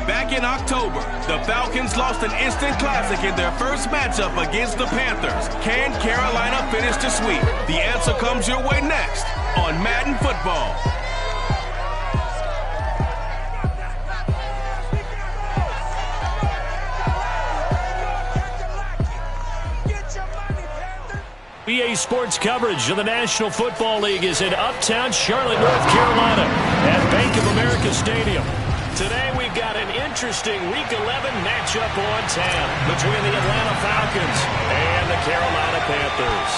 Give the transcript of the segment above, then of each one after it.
Back in October, the Falcons lost an instant classic in their first matchup against the Panthers. Can Carolina finish the sweep? The answer comes your way next on Madden Football. EA Sports coverage of the National Football League is in uptown Charlotte, North Carolina at Bank of America Stadium. Today we've got an interesting Week 11 matchup on tap between the Atlanta Falcons and the Carolina Panthers.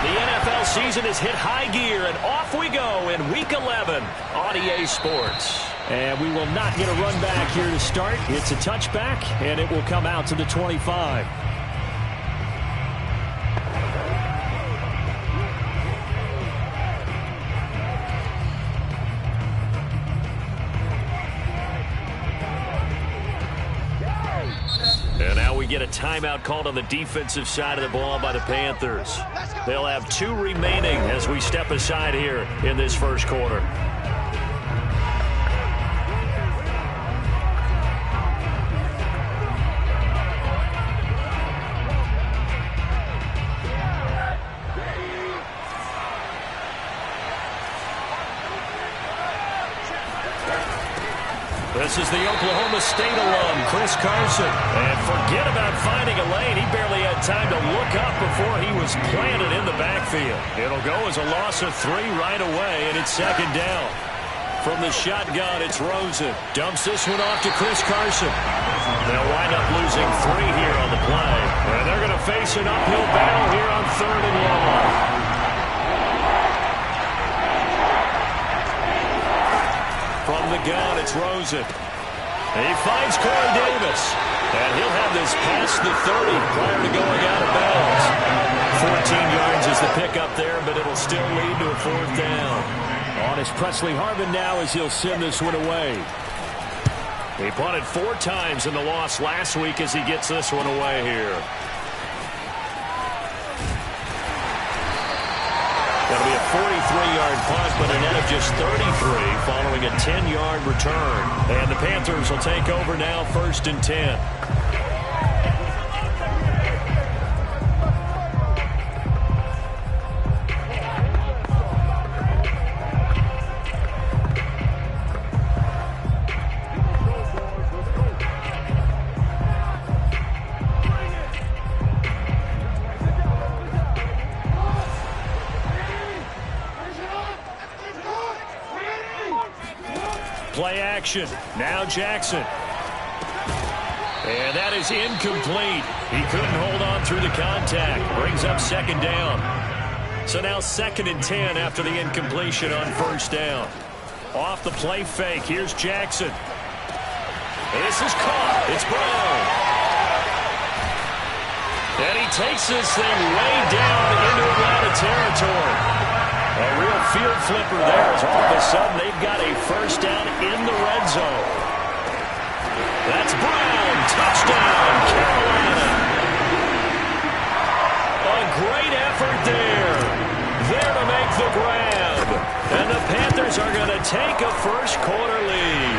The NFL season has hit high gear, and off we go in Week 11 on EA Sports. And we will not get a run back here to start. It's a touchback, and it will come out to the 25. And now we get a timeout called on the defensive side of the ball by the Panthers. They'll have 2 remaining as we step aside here in this first quarter. This is the Oklahoma State alum, Chris Carson. And forget about finding a lane. He barely had time to look up before he was planted in the backfield. It'll go as a loss of 3 right away, and it's second down. From the shotgun, it's Rosen. Dumps this one off to Chris Carson. They'll wind up losing 3 here on the play. And they're going to face an uphill battle here on 3rd and long. From the gun, it's Rosen. He finds Corey Davis. And he'll have this past the 30 prior to going out of bounds. 14 yards is the pickup there, but it'll still lead to a 4th down. On is Presley Harvin now as he'll send this one away. He punted 4 times in the loss last week as he gets this one away here. That'll be a 43-yard punt, but a net of just 33 following a 10-yard return. And the Panthers will take over now, 1st and 10. Play action. Now Jackson. And that is incomplete. He couldn't hold on through the contact. Brings up 2nd down. So now 2nd and 10 after the incompletion on 1st down. Off the play fake. Here's Jackson. This is caught. It's Brown. And he takes this thing way down into Atlanta territory. A real field flipper there as all of a sudden they've got a 1st down in the red zone. That's Brown. Touchdown, Carolina. A great effort there. There to make the grab. And the Panthers are going to take a first quarter lead.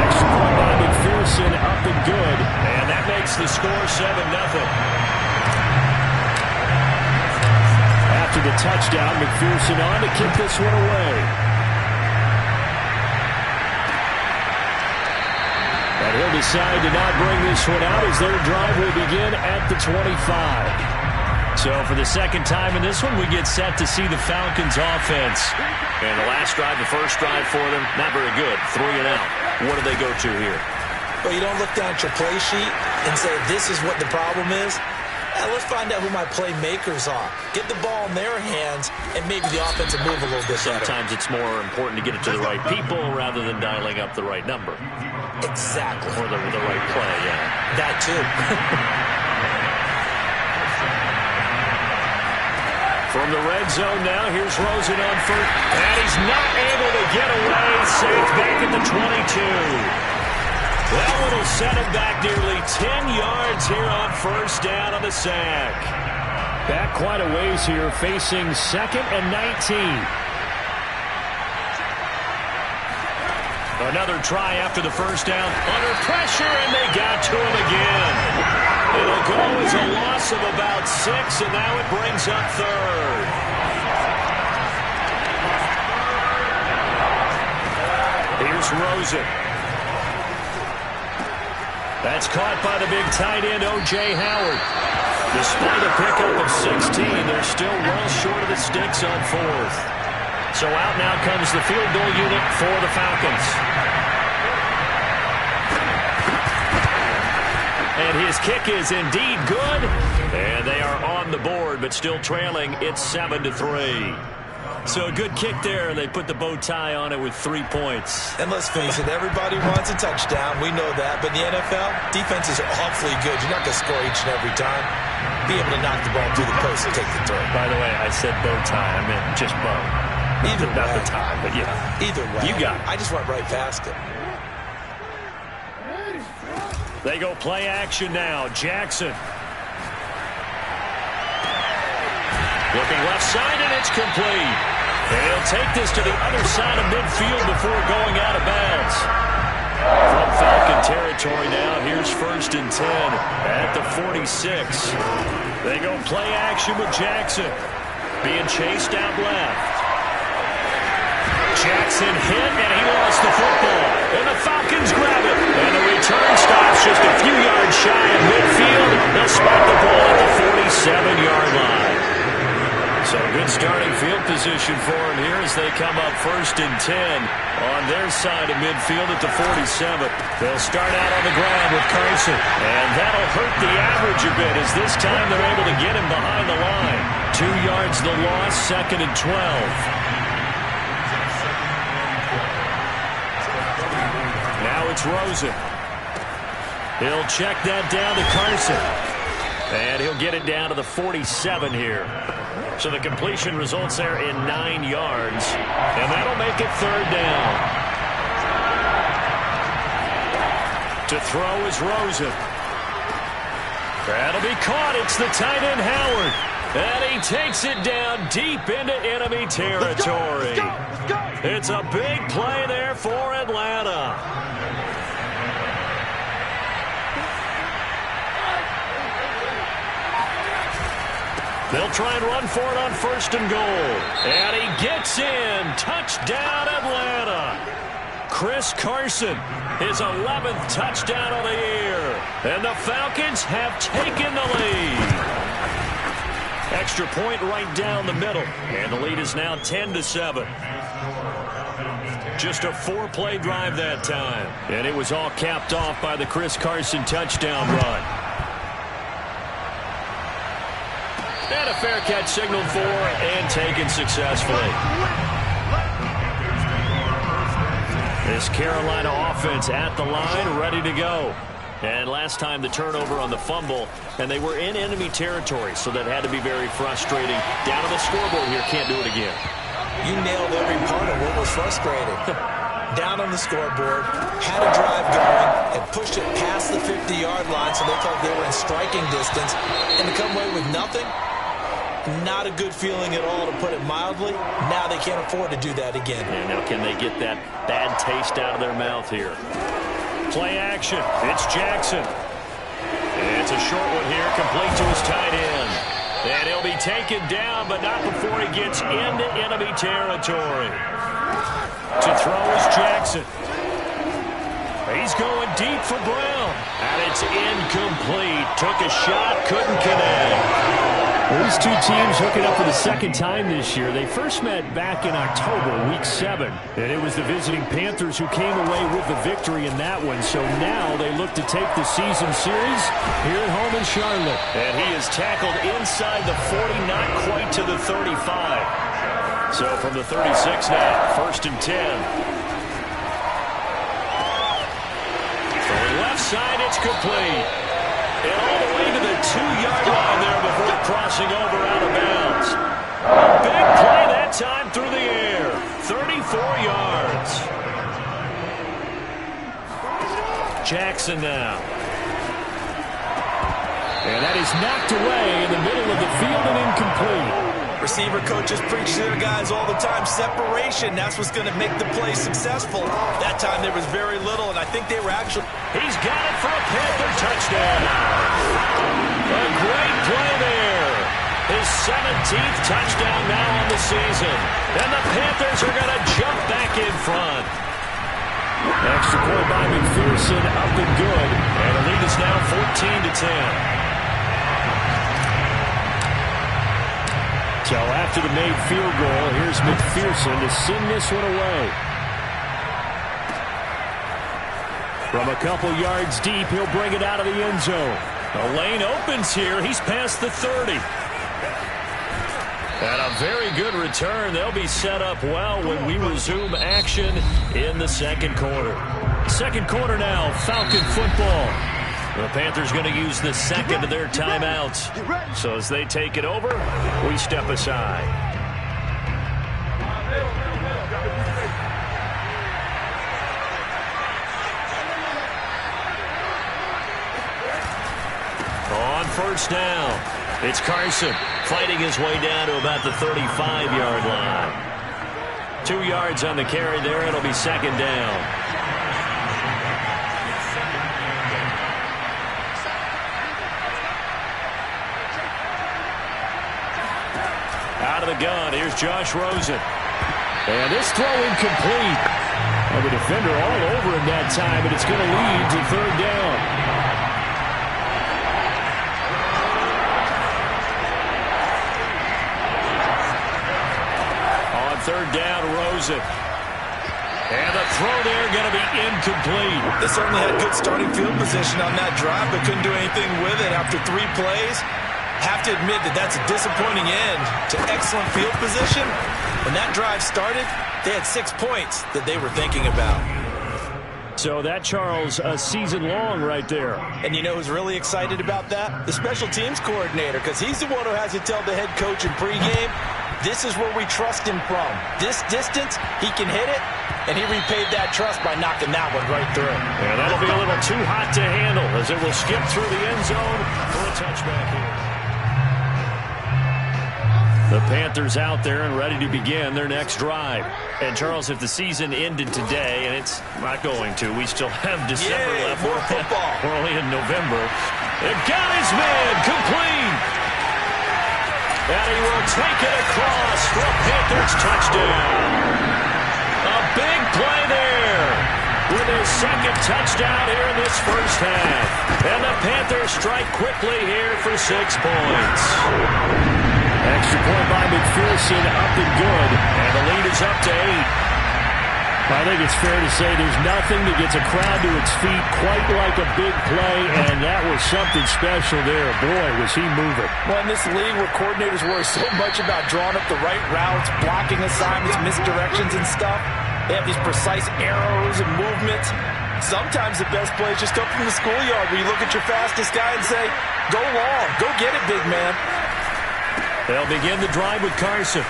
Extra point by McPherson up and good. And that makes the score 7-0. After the touchdown, McPherson on to kick this one away. And he'll decide to not bring this one out as their drive will begin at the 25. So for the 2nd time in this one, we get set to see the Falcons offense. And the last drive, the first drive for them, not very good. 3 and out. What do they go to here? Well, you don't look down at your play sheet and say, this is what the problem is. Let's find out who my playmakers are. Get the ball in their hands, and maybe the offense will move a little bit better. Sometimes it's more important to get it to the right people rather than dialing up the right number. Exactly. Or the right play, yeah. That too. From the red zone now, here's Rosen on 1st. And he's not able to get away. Safe back at the 22. That one will set him back nearly 10 yards here on 1st down on the sack. Back quite a ways here, facing 2nd and 19. Another try after the first down. Under pressure, and they got to him again. It'll go as a loss of about 6, and now it brings up third. Here's Rosen. That's caught by the big tight end, O.J. Howard. Despite a pickup of 16, they're still well short of the sticks on fourth. So out now comes the field goal unit for the Falcons. And his kick is indeed good. And they are on the board, but still trailing. It's 7-3. So a good kick there, and they put the bow tie on it with 3 points. And let's face it, everybody wants a touchdown. We know that. But in the NFL, defenses are awfully good. You're not going to score each and every time. Be able to knock the ball through the post and take the throw. By the way, I said bow tie. I meant just bow. Either way. Not the tie, but yeah. Either way. You got it. I just went right past it. They go play action now. Jackson. Looking left side, and it's complete. And he'll take this to the other side of midfield before going out of bounds. From Falcon territory now, here's 1st and 10 at the 46. They go play action with Jackson. Being chased out left. Jackson hit, and he lost the football. And the Falcons grab it. And the return stops just a few yards shy of midfield. They'll spot the ball at the 47-yard line. So good starting field position for him here as they come up 1st and 10 on their side of midfield at the 47. They'll start out on the ground with Carson. And that'll hurt the average a bit as this time they're able to get him behind the line. 2 yards the loss, 2nd and 12. Now it's Rosen. He'll check that down to Carson. And he'll get it down to the 47 here. So the completion results there in 9 yards. And that'll make it 3rd down. To throw is Rosen. That'll be caught. It's the tight end Howard. And he takes it down deep into enemy territory. Let's go. It's a big play there for Atlanta. They'll try and run for it on 1st and goal. And he gets in. Touchdown, Atlanta. Chris Carson, his 11th touchdown of the year. And the Falcons have taken the lead. Extra point right down the middle. And the lead is now 10-7. Just a 4-play drive that time. And it was all capped off by the Chris Carson touchdown run. And a fair catch signaled for and taken successfully. This Carolina offense at the line, ready to go. And last time the turnover on the fumble, and they were in enemy territory, so that had to be very frustrating. Down on the scoreboard here, can't do it again. You nailed every part of what was frustrating. Down on the scoreboard, had a drive going, and pushed it past the 50-yard line so they felt they were in striking distance, and to come away with nothing, not a good feeling at all, to put it mildly. Now they can't afford to do that again. And now can they get that bad taste out of their mouth here? Play action. It's Jackson. It's a short one here, complete to his tight end. And he'll be taken down, but not before he gets into enemy territory. To throw is Jackson. He's going deep for Brown. And it's incomplete. Took a shot, couldn't connect. These two teams hooking up for the 2nd time this year. They first met back in October, Week 7. And it was the visiting Panthers who came away with the victory in that one. So now they look to take the season series here at home in Charlotte. And he is tackled inside the 40, not quite to the 35. So from the 36 now, 1st and 10. Throwing left side, it's complete. And all the way to the 2-yard line there before crossing over out of bounds. Big play that time through the air. 34 yards. Jackson now. And that is knocked away in the middle of the field and incomplete. Receiver coaches preach to their guys all the time. Separation, that's what's going to make the play successful. That time there was very little, and I think they were actually... He's got it for a Panther touchdown. A great play there. His 17th touchdown now on the season. And the Panthers are going to jump back in front. Extra point by McPherson, up and good. And the lead is now 14-10. So after the made field goal, here's McPherson to send this one away. From a couple yards deep, he'll bring it out of the end zone. The lane opens here. He's past the 30. And a very good return. They'll be set up well when we resume action in the second quarter. Second quarter now, Falcon football. The Panthers going to use the second of their timeouts. So as they take it over, we step aside. On first down, it's Carson fighting his way down to about the 35-yard line. 2 yards on the carry there. It'll be second down. Out of the gun, here's Josh Rosen. And this throw incomplete. And the defender all over him that time, and it's going to lead to third down. On third down, Rosen. And the throw there going to be incomplete. They certainly had good starting field position on that drive, but couldn't do anything with it after 3 plays. Have to admit that that's a disappointing end to excellent field position. When that drive started, they had 6 points that they were thinking about. So that, Charles, a season long right there. And you know who's really excited about that? The special teams coordinator, because he's the one who has to tell the head coach in pregame, this is where we trust him from. This distance, he can hit it, and he repaid that trust by knocking that one right through. Yeah, that'll be a little too hot to handle as it will skip through the end zone for a touchback here. The Panthers out there and ready to begin their next drive. And, Charles, if the season ended today, and it's not going to, we still have December left. More football. We're only in November. And got his man complete. And he will take it across for a Panthers touchdown. A big play there with his second touchdown here in this first half. And the Panthers strike quickly here for 6 points. Extra point by McPherson, up and good. And the lead is up to 8. I think it's fair to say there's nothing that gets a crowd to its feet quite like a big play, and that was something special there. Boy, was he moving. Well, in this league where coordinators worry so much about drawing up the right routes, blocking assignments, misdirections and stuff, they have these precise arrows and movements. Sometimes the best plays just come from the schoolyard where you look at your fastest guy and say, go long, go get it, big man. They'll begin the drive with Carson.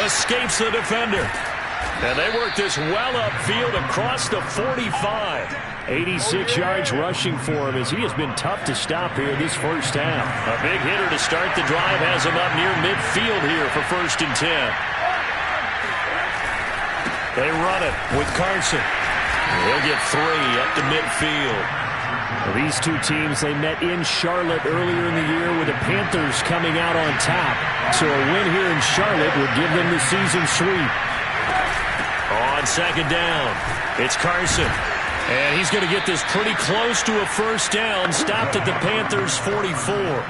Escapes the defender. And they work this well upfield across the 45. 86 yards rushing for him as he has been tough to stop here this first half. A big hitter to start the drive has him up near midfield here for 1st and 10. They run it with Carson. He'll get 3 up to midfield. These two teams, they met in Charlotte earlier in the year with the Panthers coming out on top. So a win here in Charlotte would give them the season sweep. On second down, it's Carson. And he's going to get this pretty close to a first down. Stopped at the Panthers' 44.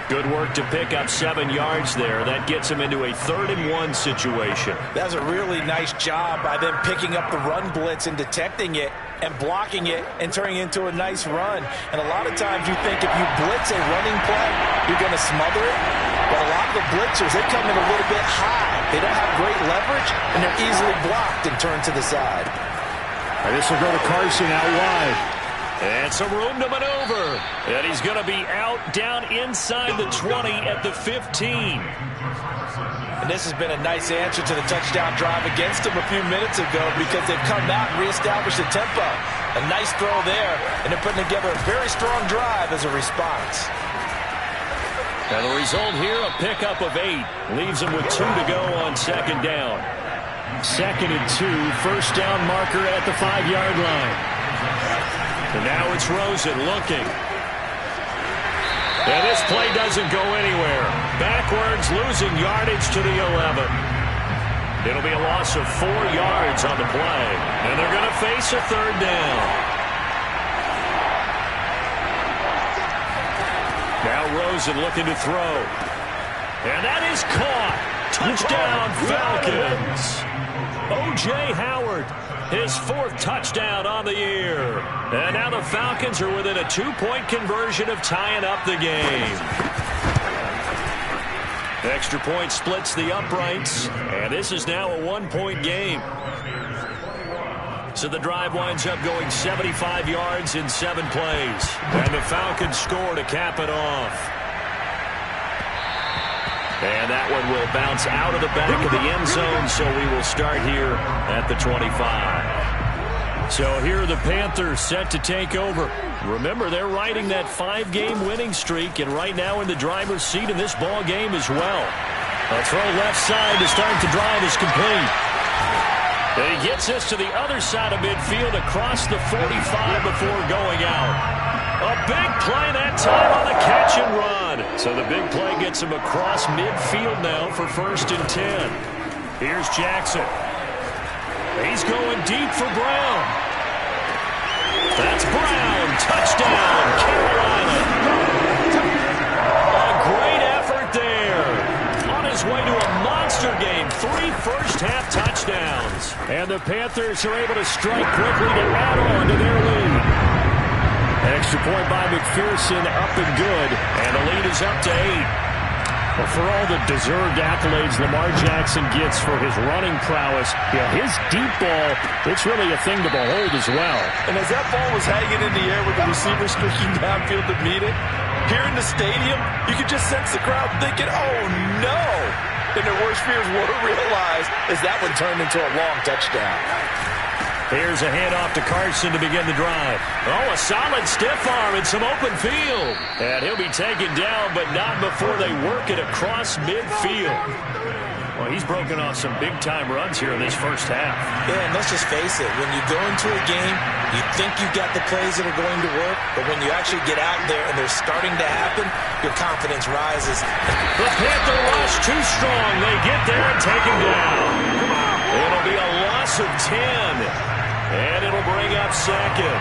Good work to pick up 7 yards there. That gets him into a 3rd-and-1 situation. That's a really nice job by them picking up the run blitz and detecting it and blocking it and turning it into a nice run. And a lot of times you think if you blitz a running play, you're going to smother it. But a lot of the blitzers, they come in a little bit high. They don't have great leverage, and they're easily blocked and turned to the side. And this will go to Carson out wide. And some room to maneuver. And he's going to be out down inside the 20 at the 15. And this has been a nice answer to the touchdown drive against them a few minutes ago because they've come out and reestablished the tempo. A nice throw there, and they're putting together a very strong drive as a response. And the result here, a pickup of 8. Leaves them with 2 to go on second down. 2nd and 2, first down marker at the 5-yard line. And now it's Rosen looking. And this play doesn't go anywhere. Backwards, losing yardage to the 11. It'll be a loss of 4 yards on the play. And they're going to face a third down. Now Rosen looking to throw. And that is caught. Touchdown, Falcons. O.J. Howard, his 4th touchdown on the year. And now the Falcons are within a 2-point conversion of tying up the game. Extra point splits the uprights, and this is now a 1-point game. So the drive winds up going 75 yards in 7 plays. And the Falcons score to cap it off. And that one will bounce out of the back of the end zone, so we will start here at the 25. So here are the Panthers set to take over. Remember, they're riding that 5-game winning streak, and right now in the driver's seat in this ball game as well. A throw left side to start the drive is complete. And he gets this to the other side of midfield across the 45 before going out. A big play that time on the catch and run. So the big play gets him across midfield now for 1st and 10. Here's Jackson. He's going deep for Brown. That's Brown. Touchdown, Carolina. A great effort there. On his way to a monster game. 3 first-half touchdowns. And the Panthers are able to strike quickly to add on to their lead. Extra point by McPherson, up and good. And the lead is up to 8. Well, for all the deserved accolades Lamar Jackson gets for his running prowess, his deep ball, it's really a thing to behold as well. And as that ball was hanging in the air with the receiver streaking downfield to meet it, here in the stadium, you could just sense the crowd thinking, oh, no. And their worst fears were realized as that one turned into a long touchdown. Here's a handoff to Carson to begin the drive. Oh, a solid stiff arm and some open field. And he'll be taken down, but not before they work it across midfield. Well, he's broken off some big-time runs here in this first half. Yeah, and let's just face it. When you go into a game, you think you've got the plays that are going to work, but when you actually get out there and they're starting to happen, your confidence rises. The Panther rush too strong. They get there and take him down. It'll be a loss of 10. And it'll bring up 2nd.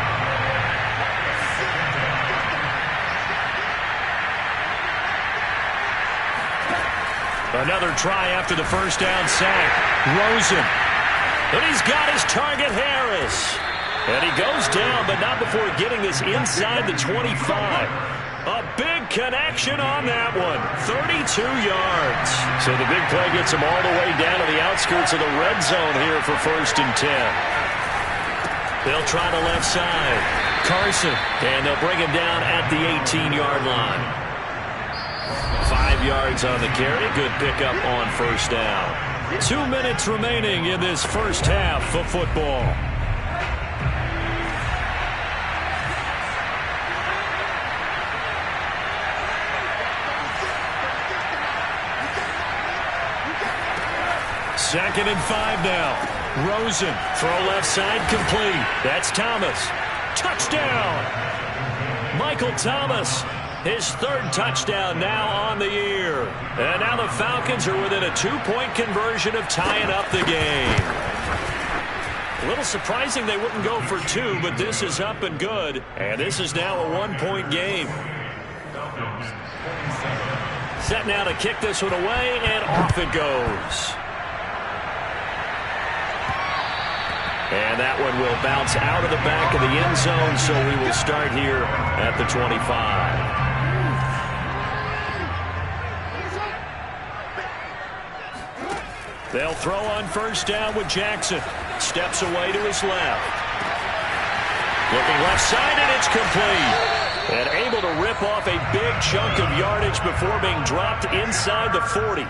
Another try after the first down sack. Rosen. And he's got his target, Harris. And he goes down, but not before getting this inside the 25. A big connection on that one. 32 yards. So the big play gets him all the way down to the outskirts of the red zone here for 1st and 10. They'll try the left side. Carson. And they'll bring him down at the 18-yard line. 5 yards on the carry. Good pickup on 1st down. 2 minutes remaining in this first half of football. Second and 5 now. Rosen, throw left side, complete. That's Thomas. Touchdown! Michael Thomas, his 3rd touchdown now on the year. And now the Falcons are within a 2-point conversion of tying up the game. A little surprising they wouldn't go for 2, but this is up and good. And this is now a 1-point game. Set now to kick this one away, and off it goes. And that one will bounce out of the back of the end zone, so we will start here at the 25. They'll throw on 1st down with Jackson. Steps away to his left. Looking left side, and it's complete. And able to rip off a big chunk of yardage before being dropped inside the 40.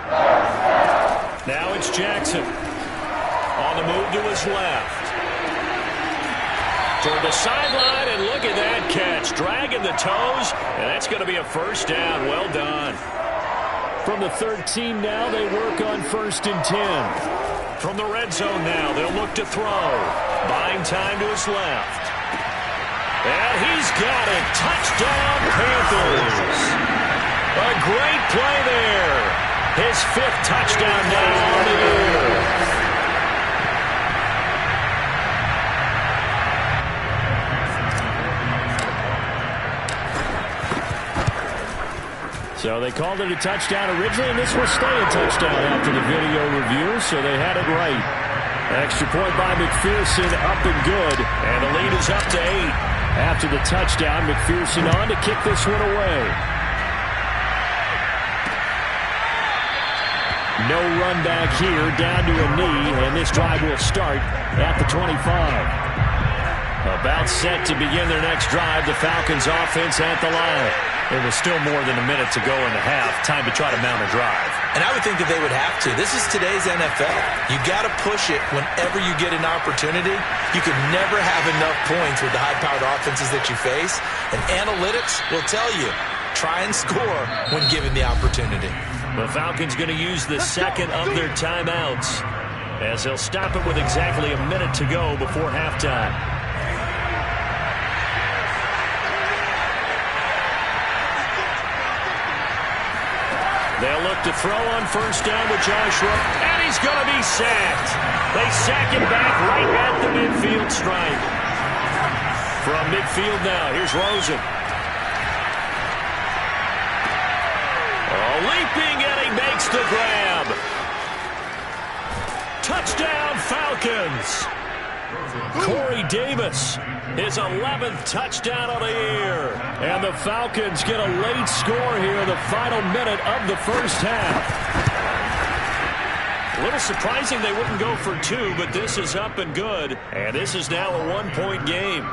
Now it's Jackson. On the move to his left. Toward the sideline, and look at that catch. Dragging the toes, and that's going to be a 1st down. Well done. From the 13 now, they work on 1st and 10. From the red zone now, they'll look to throw. Buying time to his left. And he's got it. Touchdown, Panthers. A great play there. His 5th touchdown now on the year. So they called it a touchdown originally, and this will stay a touchdown after the video review, so they had it right. Extra point by McPherson, up and good. And the lead is up to 8. After the touchdown, McPherson on to kick this one away. No run back here, down to a knee, and this drive will start at the 25. About set to begin their next drive, the Falcons offense at the line. It was still more than a minute to go in the half. Time to try to mount a drive. And I would think that they would have to. This is today's NFL. You got to push it whenever you get an opportunity. You can never have enough points with the high-powered offenses that you face. And analytics will tell you, try and score when given the opportunity. The Falcons going to use the second of their timeouts as they'll stop it with exactly a minute to go before halftime. They'll look to throw on 1st down with Joshua, and he's going to be sacked. They sack him back right at the midfield stripe. From midfield now, here's Rosen. Leaping, and he makes the grab. Touchdown, Falcons. Corey Davis, his 11th touchdown of the year. And the Falcons get a late score here in the final minute of the first half. A little surprising they wouldn't go for 2, but this is up and good. And this is now a 1-point game.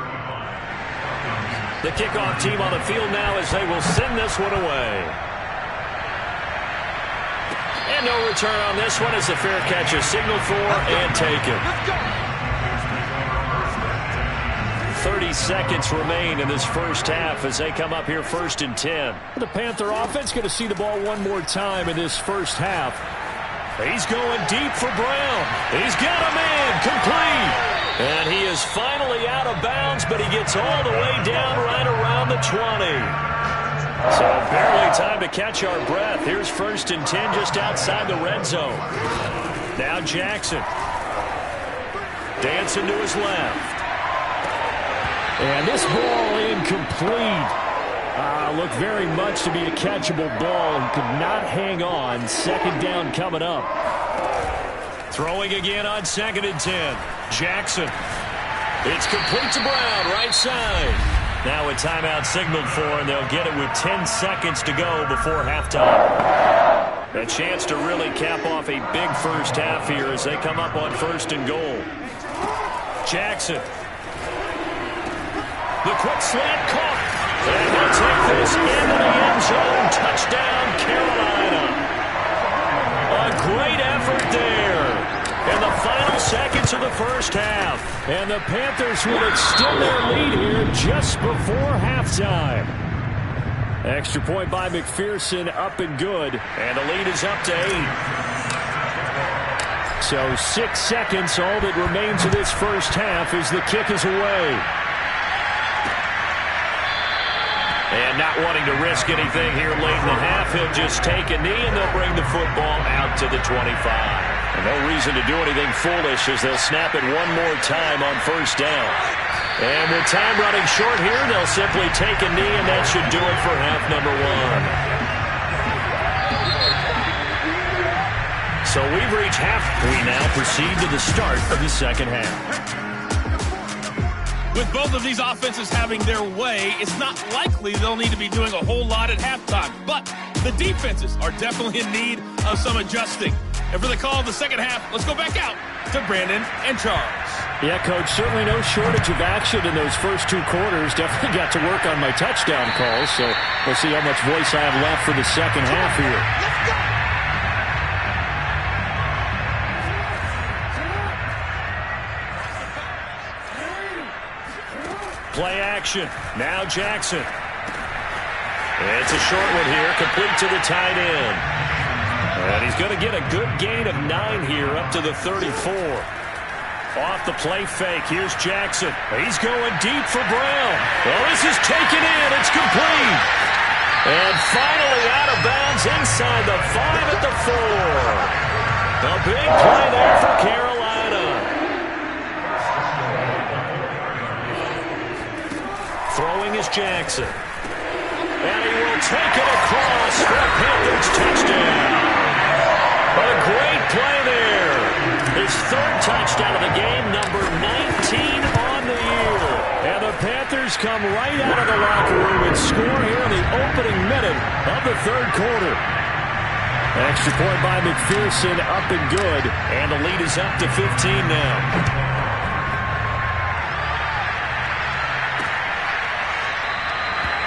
The kickoff team on the field now as they will send this one away. And no return on this one as the fair catch is signaled for and taken. 30 seconds remain in this first half as they come up here 1st and 10. The Panther offense going to see the ball one more time in this first half. He's going deep for Brown. He's got a man complete. And he is finally out of bounds, but he gets all the way down right around the 20. So barely time to catch our breath. Here's 1st and 10 just outside the red zone. Now Jackson. Dancing to his left. And this ball incomplete. Looked very much to be a catchable ball and could not hang on. 2nd down coming up. Throwing again on 2nd and 10. Jackson. It's complete to Brown, right side. Now a timeout signaled for, and they'll get it with 10 seconds to go before halftime. A chance to really cap off a big first half here as they come up on 1st and goal. Jackson. The quick slant caught. And they'll take this into the end zone. Touchdown, Carolina. A great effort there in the final seconds of the first half. And the Panthers will extend their lead here just before halftime. Extra point by McPherson, up and good. And the lead is up to 8. So 6 seconds, all that remains of this first half as the kick is away. And not wanting to risk anything here late in the half, he'll just take a knee and they'll bring the football out to the 25. And no reason to do anything foolish as they'll snap it one more time on 1st down. And with time running short here, they'll simply take a knee, and that should do it for half number 1. So we've reached half. We now proceed to the start of the second half. With both of these offenses having their way, it's not likely they'll need to be doing a whole lot at halftime. But the defenses are definitely in need of some adjusting. And for the call of the second half, let's go back out to Brandon and Charles. Yeah, Coach, certainly no shortage of action in those first 2 quarters. Definitely got to work on my touchdown calls, so we'll see how much voice I have left for the second half here. Let's go! Play action. Now Jackson. It's a short one here, complete to the tight end. And he's going to get a good gain of 9 here up to the 34. Off the play fake, here's Jackson. He's going deep for Brown. Well, this is taken in. It's complete. And finally out of bounds inside the 5 at the 4. A big play there for Carolina. Throwing is Jackson. And he will take it across for a Panthers touchdown. A great play there. His 3rd touchdown of the game, number 19 on the year. And the Panthers come right out of the locker room and score here in the opening minute of the 3rd quarter. Extra point by McPherson, up and good. And the lead is up to 15 now.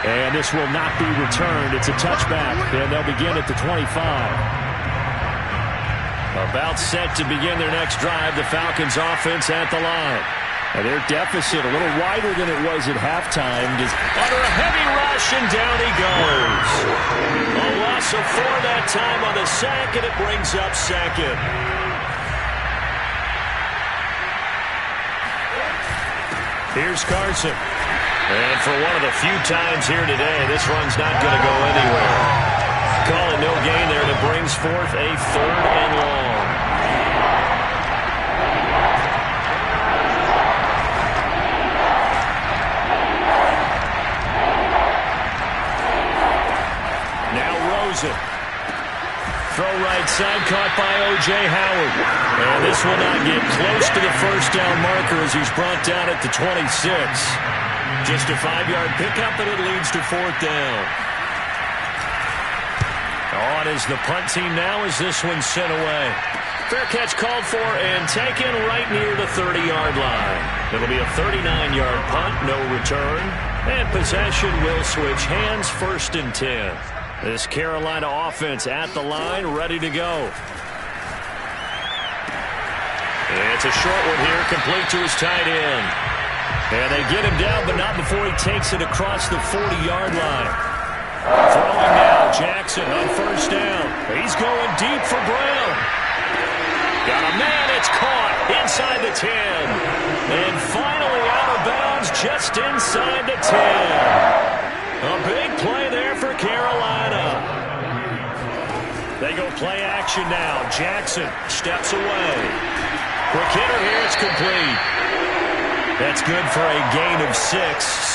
And this will not be returned. It's a touchback, and they'll begin at the 25. About set to begin their next drive, the Falcons offense at the line. And their deficit a little wider than it was at halftime. Under a heavy rush, and down he goes. A loss of 4 that time on the sack, and it brings up 2nd. Here's Carson. And for one of the few times here today, this run's not going to go anywhere. Calling no gain there, that brings forth a 3rd and long. Now Rosen. Throw right side, caught by O.J. Howard. And this will not get close to the 1st down marker as he's brought down at the 26. Just a 5-yard pickup, and it leads to 4th down. On is the punt team now as this one's sent away. Fair catch called for and taken right near the 30-yard line. It'll be a 39-yard punt, no return. And possession will switch hands, 1st and 10. This Carolina offense at the line, ready to go. It's a short one here, complete to his tight end. And they get him down, but not before he takes it across the 40-yard line. Throwing now, Jackson on 1st down. He's going deep for Brown. Got a man, it's caught inside the 10. And finally out of bounds just inside the 10. A big play there for Carolina. They go play action now. Jackson steps away. Quick hitter here, it's complete. That's good for a gain of 6,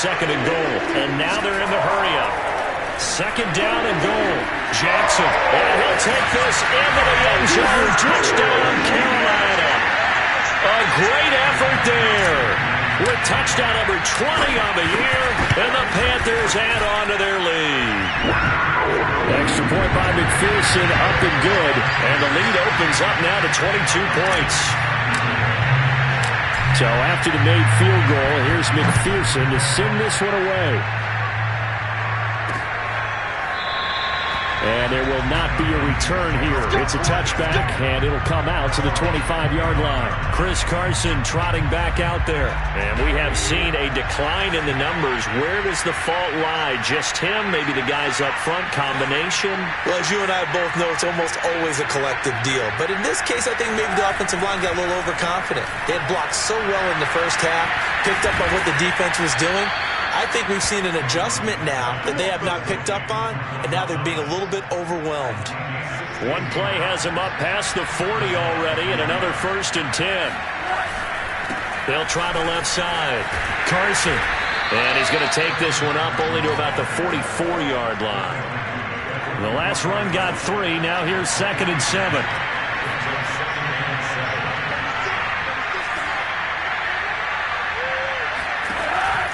2nd and goal. And now they're in the hurry-up. 2nd down and goal. Jackson, and he'll take this into the end zone. Touchdown, Carolina. A great effort there. With touchdown number 20 on the year, and the Panthers add on to their lead. Extra point by McPherson, up and good. And the lead opens up now to 22 points. So after the made field goal, here's McPherson to send this one away. And there will not be a return here. It's a touchback, and it'll come out to the 25-yard line. Chris Carson trotting back out there. And we have seen a decline in the numbers. Where does the fault lie? Just him? Maybe the guys up front? Combination? Well, as you and I both know, it's almost always a collective deal. But in this case, I think maybe the offensive line got a little overconfident. They had blocked so well in the 1st half, picked up on what the defense was doing. I think we've seen an adjustment now that they have not picked up on, and now they're being a little bit overwhelmed. One play has him up past the 40 already, and another 1st and 10. They'll try the left side. Carson. And he's going to take this one up only to about the 44-yard line. The last run got 3. Now here's 2nd and 7.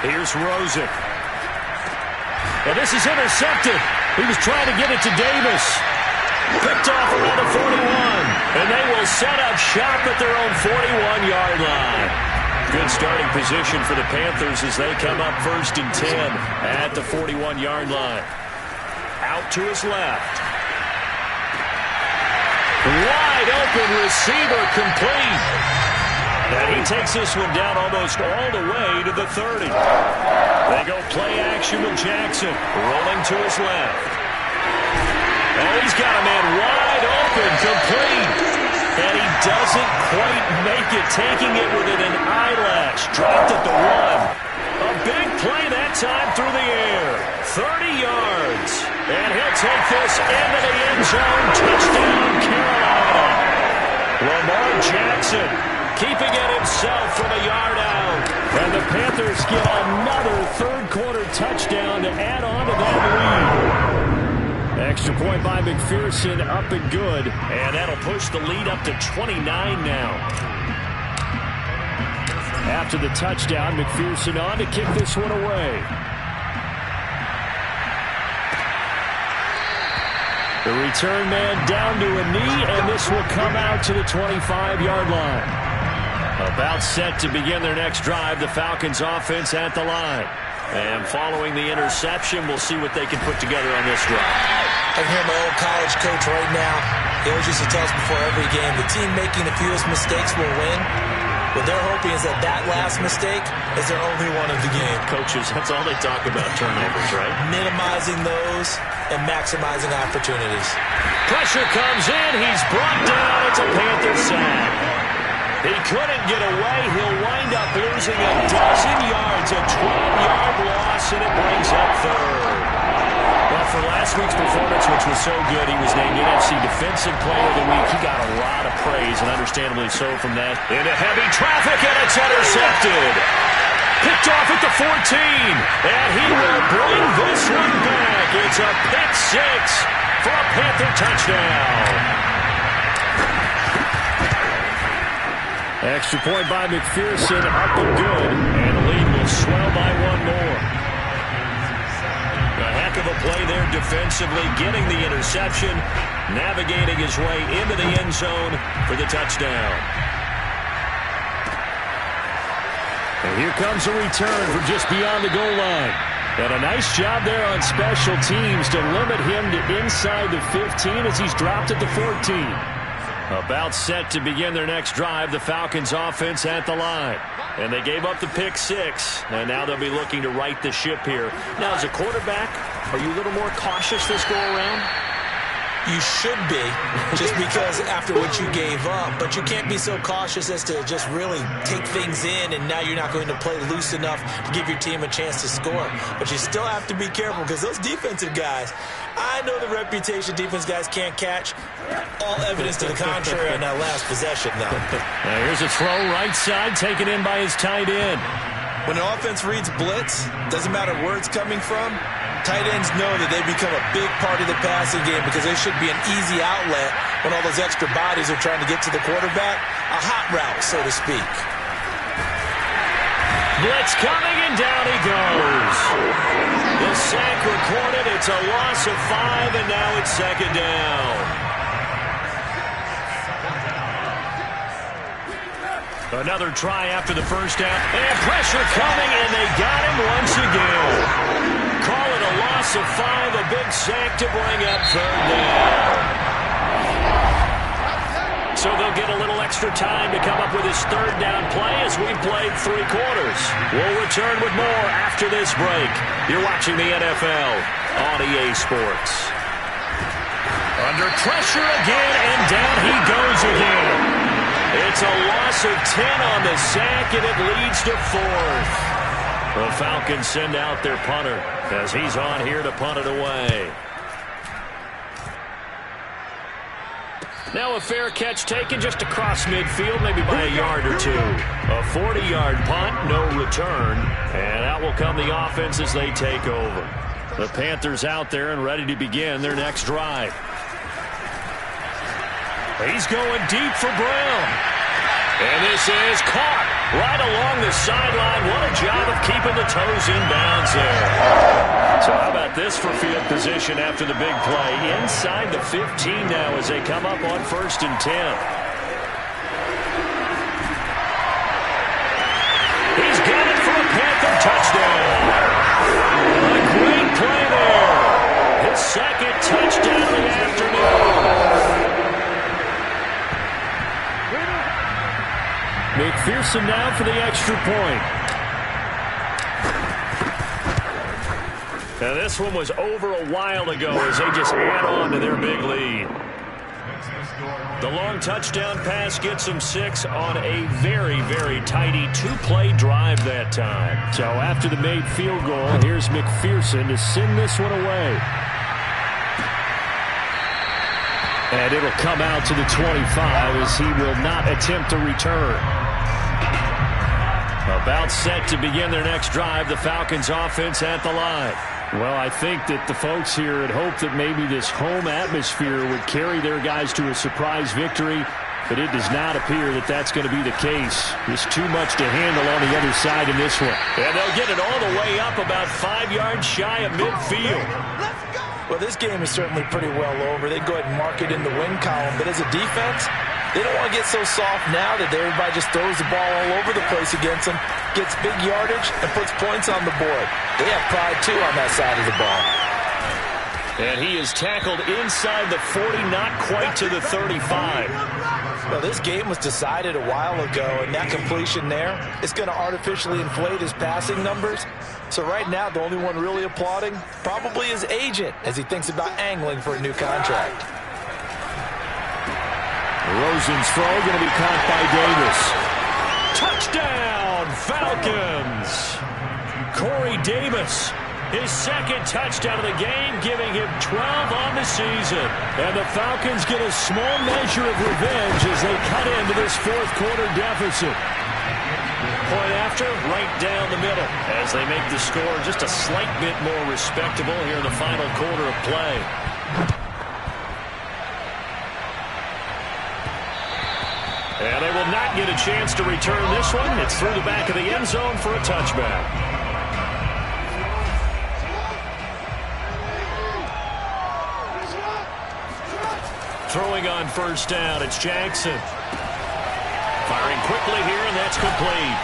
Here's Rosen. And this is intercepted. He was trying to get it to Davis. Picked off around the 41. And they will set up shop at their own 41-yard line. Good starting position for the Panthers as they come up 1st and 10 at the 41-yard line. Out to his left. Wide open receiver, complete. And he takes this one down almost all the way to the 30. They go play action with Jackson, rolling to his left. Oh, he's got a man wide open, complete. And he doesn't quite make it, taking it within an eyelash. Dropped at the 1. A big play that time through the air. 30 yards. And he'll take this into the end zone. Touchdown, Carolina. Lamar Jackson keeping it himself from a yard out. And the Panthers get another third-quarter touchdown to add on to that lead. Extra point by McPherson, up and good. And that'll push the lead up to 29 now. After the touchdown, McPherson on to kick this one away. The return man down to a knee, and this will come out to the 25-yard line. About set to begin their next drive, the Falcons offense at the line. And following the interception, we'll see what they can put together on this drive. I can hear my old college coach right now. He always used to tell us before every game, the team making the fewest mistakes will win. What they're hoping is that last mistake is their only one of the game. Coaches, that's all they talk about, turnovers, right? Minimizing those and maximizing opportunities. Pressure comes in. He's brought down. It's a Panther sack. He couldn't get away. He'll wind up losing a dozen yards, a 12-yard loss, and it brings up third. Well, for last week's performance, which was so good, he was named NFC Defensive Player of the Week. He got a lot of praise, and understandably so from that. Into heavy traffic, and it's intercepted. Picked off at the 14, and he will bring this one back. It's a pick six for a Panther touchdown. Extra point by McPherson, up and good, and the lead will swell by one more. A heck of a play there defensively, getting the interception, navigating his way into the end zone for the touchdown. And here comes a return from just beyond the goal line. And a nice job there on special teams to limit him to inside the 15 as he's dropped at the 14. About set to begin their next drive, the Falcons offense at the line. And they gave up the pick six, and now they'll be looking to right the ship here. Now, as a quarterback, are you a little more cautious this go-around? You should be, just because after what you gave up. But you can't be so cautious as to just really take things in, and now you're not going to play loose enough to give your team a chance to score. But you still have to be careful, because those defensive guys, I know the reputation defense guys can't catch. All evidence to the contrary on that last possession, though. Now here's a throw right side, taken in by his tight end. When an offense reads blitz, doesn't matter where it's coming from, tight ends know that they become a big part of the passing game because they should be an easy outlet when all those extra bodies are trying to get to the quarterback. A hot route, so to speak. Blitz coming, and down he goes. The sack recorded. It's a loss of 5, and now it's second down. Another try after the first down. And pressure coming, and they got him once again. Call it a loss of 5, a big sack to bring up third down. So they'll get a little extra time to come up with his third down play as we played 3 quarters. We'll return with more after this break. You're watching the NFL on EA Sports. Under pressure again, and down he goes again. It's a loss of 10 on the sack, and it leads to 4th. The Falcons send out their punter as he's on here to punt it away. Now a fair catch taken just across midfield, maybe by a yard or two. A 40-yard punt, no return, and out will come the offense as they take over. The Panthers out there and ready to begin their next drive. He's going deep for Brown. And this is caught right along the sideline. What a job of keeping the toes in bounds there. So how about this for field position after the big play? Inside the 15 now as they come up on 1st and 10. He's got it for a Panther touchdown. A great play there. His second touchdown of the afternoon. McPherson now for the extra point. Now this one was over a while ago as they just add on to their big lead. The long touchdown pass gets them 6 on a very, very tidy 2-play drive that time. So after the made field goal, here's McPherson to send this one away. And it'll come out to the 25 as he will not attempt to return. About set to begin their next drive, the Falcons offense at the line. Well, I think that the folks here had hoped that maybe this home atmosphere would carry their guys to a surprise victory, but it does not appear that that's going to be the case. Just too much to handle on the other side in this one. And they'll get it all the way up about 5 yards shy of midfield. Well, this game is certainly pretty well over. They go ahead and mark it in the win column, but as a defense, they don't want to get so soft now that everybody just throws the ball all over the place against them, gets big yardage, and puts points on the board. They have pride, too, on that side of the ball. And he is tackled inside the 40, not quite to the 35. Well, this game was decided a while ago, and that completion there is going to artificially inflate his passing numbers. So right now, the only one really applauding probably his agent as he thinks about angling for a new contract. Rosen's throw going to be caught by Davis. Touchdown, Falcons! Corey Davis, his second touchdown of the game, giving him 12 on the season. And the Falcons get a small measure of revenge as they cut into this fourth quarter deficit. Point after, right down the middle, as they make the score just a slight bit more respectable here in the final quarter of play. And they will not get a chance to return this one. It's through the back of the end zone for a touchback. Throwing on first down, it's Jackson. Firing quickly here, and that's complete.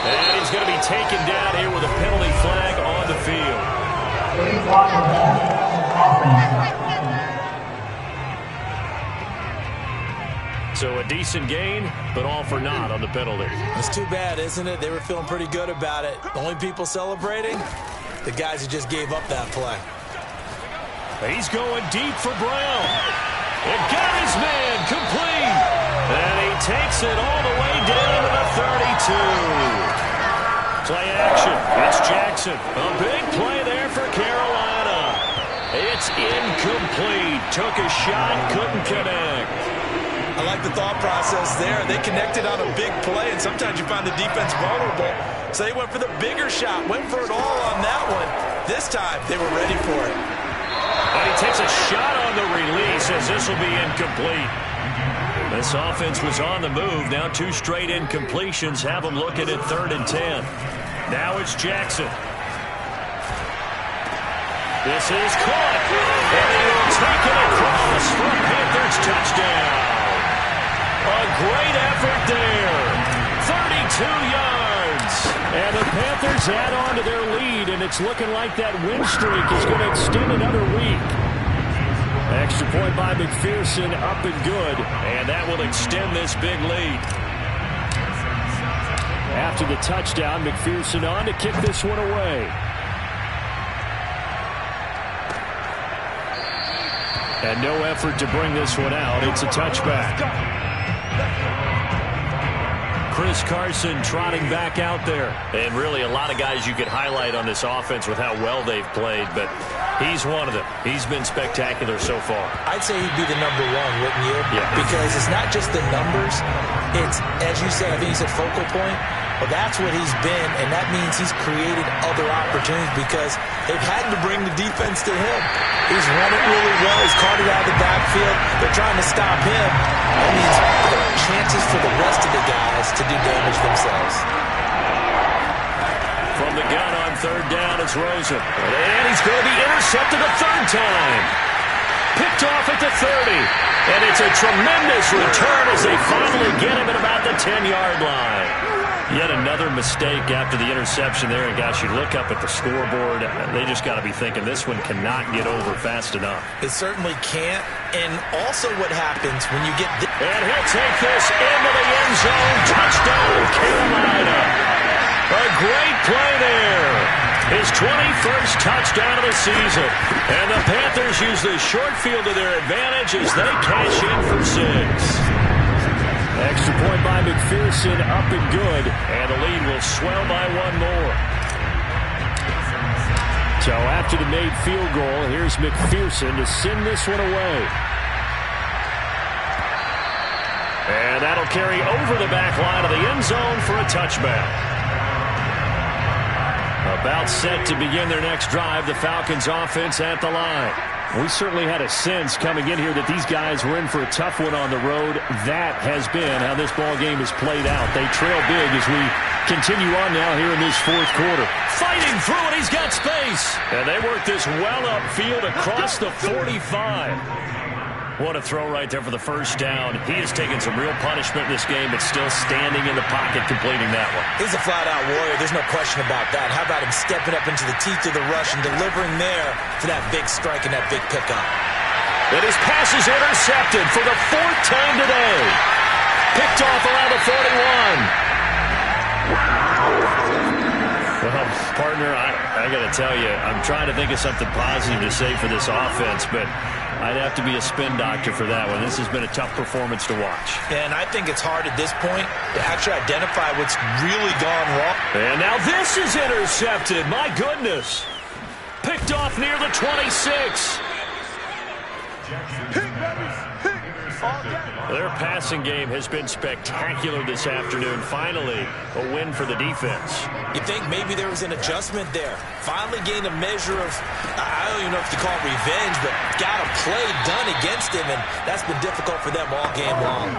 And he's going to be taken down here with a penalty flag on the field. So a decent gain, but all for naught on the penalty. It's too bad, isn't it? They were feeling pretty good about it. The only people celebrating, the guys who just gave up that play. He's going deep for Brown. It got his man complete. And he takes it all the way down to the 32. Play action. It's Jackson. A big play there for Carolina. It's incomplete. Took a shot, couldn't connect. I like the thought process there. They connected on a big play, and sometimes you find the defense vulnerable. So they went for the bigger shot, went for it all on that one. This time, they were ready for it. And he takes a shot on the release as this will be incomplete. This offense was on the move. Now 2 straight incompletions have them looking at 3rd and 10. Now it's Jackson. This is caught. And he will take it across for a Panthers touchdown. A great effort there. 32 yards. And the Panthers add on to their lead, and it's looking like that win streak is going to extend another week. Extra point by McPherson, up and good. And that will extend this big lead. After the touchdown, McPherson on to kick this one away. And no effort to bring this one out. It's a touchback. Chris Carson trotting back out there. And really a lot of guys you could highlight on this offense with how well they've played, but he's one of them. He's been spectacular so far. I'd say he'd be the number one, wouldn't you? Yeah. Because it's not just the numbers. It's, as you said, I think you said focal point. Well, that's what he's been, and that means he's created other opportunities because they've had to bring the defense to him. He's run it really well. He's caught it out of the backfield. They're trying to stop him. That means there are chances for the rest of the guys to do damage themselves. From the gun on 3rd down, it's Rosen. And he's going to be intercepted a 3rd time. Picked off at the 30. And it's a tremendous return as they finally get him at about the 10-yard line. Yet another mistake after the interception there. And, gosh, you look up at the scoreboard, they just got to be thinking this one cannot get over fast enough. It certainly can't. And also what happens when you get... And he'll take this into the end zone. Touchdown, Carolina. A great play there. His 21st touchdown of the season. And the Panthers use the short field to their advantage as they cash in for 6. Extra point by McPherson, up and good. And the lead will swell by 1 more. So after the made field goal, here's McPherson to send this one away. And that'll carry over the back line of the end zone for a touchback. About set to begin their next drive, the Falcons offense at the line. We certainly had a sense coming in here that these guys were in for a tough one on the road. That has been how this ball game has played out. They trail big as we continue on now here in this fourth quarter. Fighting through it, he's got space. And they work this well upfield across the 45. What a throw right there for the first down. He has taken some real punishment in this game, but still standing in the pocket completing that one. He's a flat-out warrior. There's no question about that. How about him stepping up into the teeth of the rush and delivering there for that big strike and that big pickup? And his pass is intercepted for the 4th time today. Picked off around the 41. Well, partner, I got to tell you, I'm trying to think of something positive to say for this offense, but I'd have to be a spin doctor for that one. This has been a tough performance to watch. And I think it's hard at this point to actually identify what's really gone wrong. And now this is intercepted. My goodness. Picked off near the 26. Their passing game has been spectacular this afternoon. Finally, a win for the defense. You think maybe there was an adjustment there. Finally gained a measure of, I don't even know if you call it revenge, but got a play done against him, and that's been difficult for them all game long.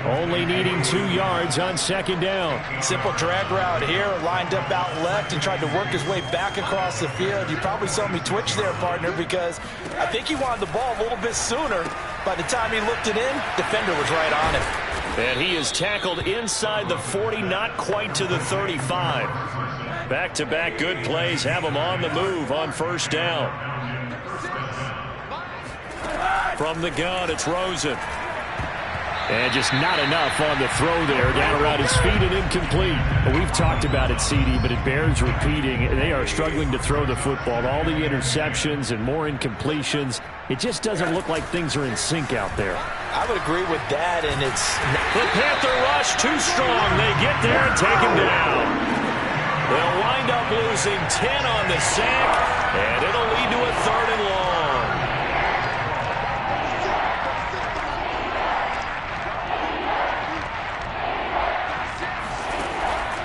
Only needing 2 yards on 2nd down. Simple drag route here, lined up out left and tried to work his way back across the field. You probably saw me twitch there, partner, because I think he wanted the ball a little bit sooner. By the time he looked it in, defender was right on him. And he is tackled inside the 40, not quite to the 35. Back-to-back good plays have him on the move on 1st down. From the gun, it's Rosen. And just not enough on the throw there. Down around his feet and incomplete. We've talked about it, CD, but it bears repeating. They are struggling to throw the football. All the interceptions and more incompletions. It just doesn't look like things are in sync out there. I would agree with that, and it's... The Panther rush too strong. They get there and take him down. They'll wind up losing 10 on the sack, and it'll lead to a 3rd and long.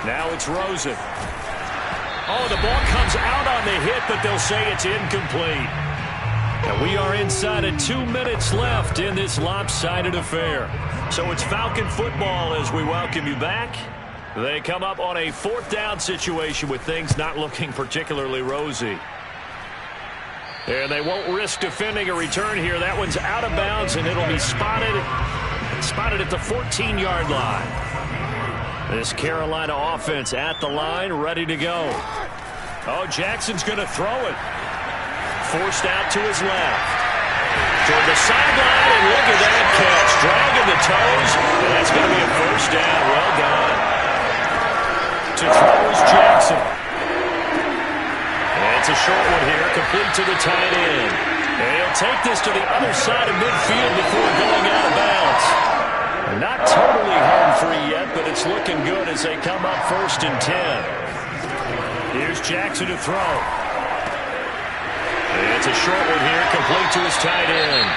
Now it's Rosen. Oh, the ball comes out on the hit, but they'll say it's incomplete. And we are inside of 2 minutes left in this lopsided affair. So it's Falcon football as we welcome you back. They come up on a 4th down situation with things not looking particularly rosy. And they won't risk defending a return here. That one's out of bounds, and it'll be spotted at the 14-yard line. This Carolina offense at the line, ready to go. Oh, Jackson's going to throw it. Forced out to his left. Toward the sideline, and look at that catch. Dragging the toes, and that's going to be a 1st down. Well done. To throw is Jackson. And it's a short one here, complete to the tight end. And he'll take this to the other side of midfield before going out of bounds. Not totally home free yet, but it's looking good as they come up 1st and 10. Here's Jackson to throw. And it's a short one here, complete to his tight end.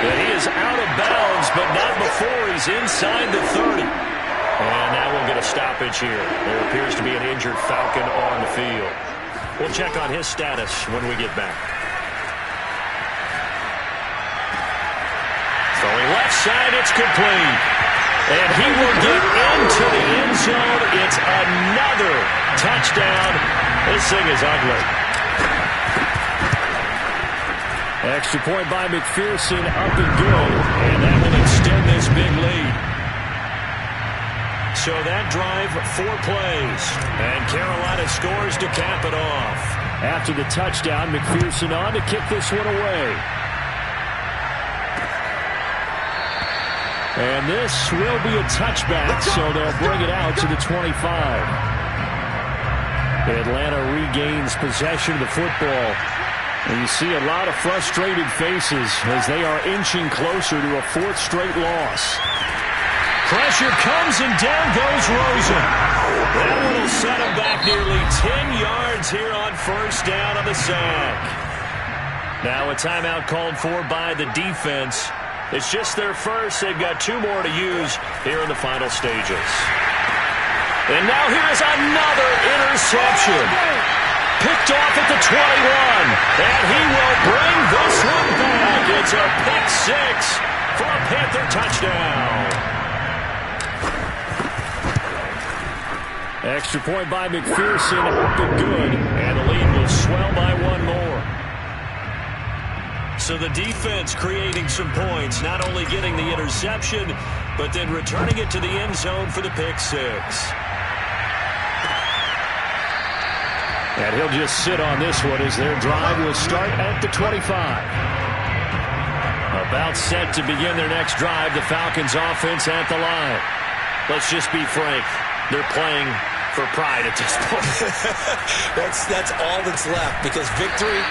And he is out of bounds, but not before he's inside the 30. And now we'll get a stoppage here. There appears to be an injured Falcon on the field. We'll check on his status when we get back. Throwing left side, it's complete. And he will get into the end zone. It's another touchdown. This thing is ugly. Extra point by McPherson, up and good. And that will extend this big lead. So that drive, 4 plays. And Carolina scores to cap it off. After the touchdown, McPherson on to kick this one away. And this will be a touchback, so they'll bring it out to the 25. Atlanta regains possession of the football. And you see a lot of frustrated faces as they are inching closer to a fourth straight loss. Pressure comes and down goes Rosen. That one will set him back nearly 10 yards here on first down on the sack. Now a timeout called for by the defense. It's just their first. They've got 2 more to use here in the final stages. And now here's another interception. Picked off at the 21. And he will bring this one back. It's a pick 6 for a Panther touchdown. Extra point by McPherson, up and good. And the lead will swell by 1 more. So the defense creating some points, not only getting the interception, but then returning it to the end zone for the pick 6. And he'll just sit on this one as their drive will start at the 25. About set to begin their next drive, the Falcons offense at the line. Let's just be frank. They're playing for pride at this point. That's all that's left, because victory,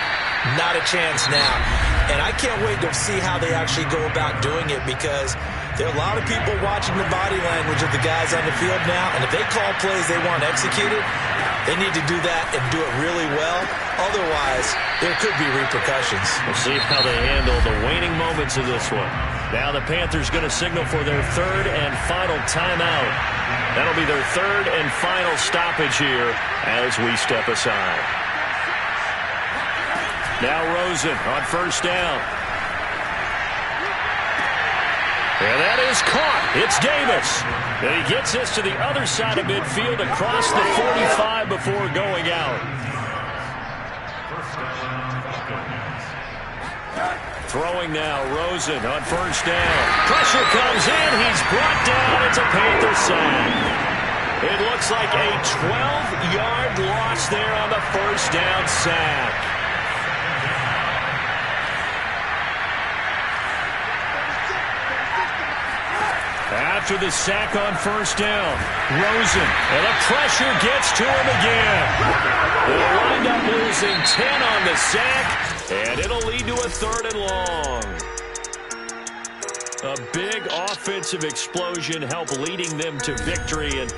not a chance now. And I can't wait to see how they actually go about doing it, because there are a lot of people watching the body language of the guys on the field now, and if they call plays they want executed, they need to do that and do it really well. Otherwise, there could be repercussions. We'll see how they handle the waning moments of this one. Now the Panthers going to signal for their 3rd and final timeout. That'll be their 3rd and final stoppage here as we step aside. Now Rosen on first down. And that is caught. It's Davis. And he gets this to the other side of midfield across the 45 before going out. Throwing now, Rosen on first down. Pressure comes in. He's brought down. It's a Panther sack. It looks like a 12-yard loss there on the first down sack. After the sack on first down, Rosen, and the pressure gets to him again. They'll wind up losing 10 on the sack, and it'll lead to a 3rd and long. A big offensive explosion helped leading them to victory, and